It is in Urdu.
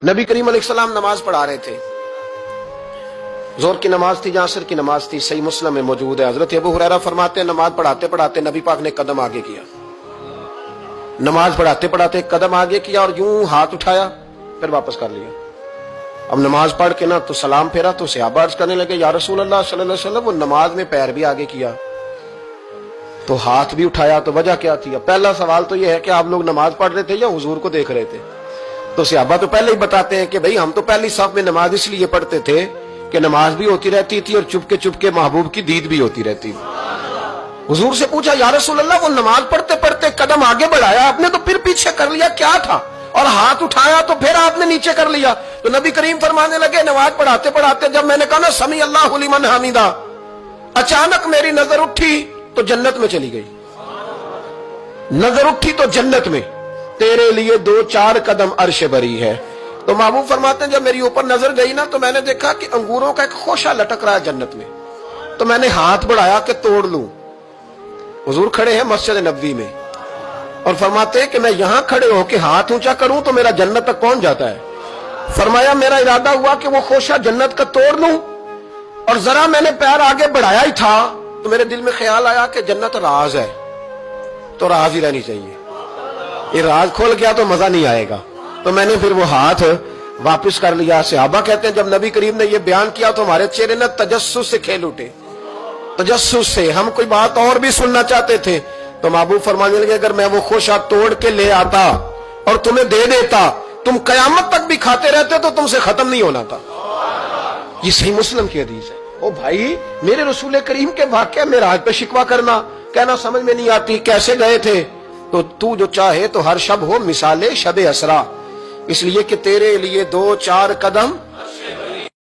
نبی کریم علیہ السلام نماز پڑھا رہے تھے، ظہر کی نماز تھی یا عصر کی نماز تھی، صحیح مسلم میں موجود ہے۔ حضرت ابو ہریرہ فرماتے ہیں نماز پڑھاتے پڑھاتے نبی پاک نے قدم آگے کیا، نماز پڑھاتے پڑھاتے قدم آگے کیا اور یوں ہاتھ اٹھایا پھر واپس کر لیا۔ اب نماز پڑھ کے نا تو سلام پھیرا تو صحابہ عرض کرنے لگے یا رسول اللہ صلی اللہ علیہ وسلم وہ نماز میں پیر بھی آگے کیا تو ہاتھ بھی اٹھایا، تو وجہ کیا تھی؟ پہلا سوال تو یہ ہے کہ آپ لوگ نماز پڑھ رہے تھے یا حضور کو دیکھ رہے تھے؟ تو صحابہ تو پہلے ہی بتاتے ہیں کہ بھئی ہم تو پہلی صف میں نماز اس لیے پڑھتے تھے کہ نماز بھی ہوتی رہتی تھی اور چپ کے محبوب کی دید بھی ہوتی رہتی تھی۔ حضور سے پوچھا یا رسول اللہ وہ نماز پڑھتے پڑھتے قدم آگے بڑھایا آپ نے تو پھر پیچھے کر لیا، کیا تھا؟ اور ہاتھ اٹھایا تو پھر آپ نے نیچے کر لیا۔ تو نبی کریم فرمانے لگے نماز پڑھاتے پڑھاتے جب میں نے کہا نا سمیع اللہ لمن حمیدہ، اچانک میری نظر اٹھی تو جنت میں چلی گئی، نظر اٹھی تو جنت میں، تیرے لیے 2-4 قدم عرش بری ہے۔ تو محبوب فرماتے ہیں جب میری اوپر نظر گئی نا تو میں نے دیکھا کہ انگوروں کا ایک خوشہ لٹک رہا ہے جنت میں، تو میں نے ہاتھ بڑھایا کہ توڑ لوں۔ حضور کھڑے ہیں مسجد نبوی میں اور فرماتے ہیں کہ میں یہاں کھڑے ہو کے ہاتھ اونچا کروں تو میرا جنت تک پہنچ جاتا ہے۔ فرمایا میرا ارادہ ہوا کہ وہ خوشہ جنت کا توڑ لوں، اور ذرا میں نے پیر آگے بڑھایا ہی تھا تو میرے دل میں خیال آیا کہ جنت راز ہے تو راز ہی رہنی چاہیے، یہ راز کھول گیا تو مزہ نہیں آئے گا، تو میں نے پھر وہ ہاتھ واپس کر لیا۔ صحابہ کہتے ہیں جب نبی کریم نے یہ بیان کیا تو ہمارے چہرے نے تجسس سے کھیل اٹھے، تجسس سے ہم کوئی بات اور بھی سننا چاہتے تھے۔ تو محبوب فرمانے لگے اگر میں وہ خوشہ توڑ کے لے آتا اور تمہیں دے دیتا تم قیامت تک بھی کھاتے رہتے تو تم سے ختم نہیں ہونا تھا۔ یہ صحیح مسلم کی حدیث ہے۔ او بھائی میرے رسول کریم کے واقعہ معراج پہ شکوہ کرنا، کہنا سمجھ میں نہیں آتی کیسے گئے تھے، تو جو چاہے تو ہر شب ہو مثال شب اسرا، اس لیے کہ تیرے لیے 2-4 قدم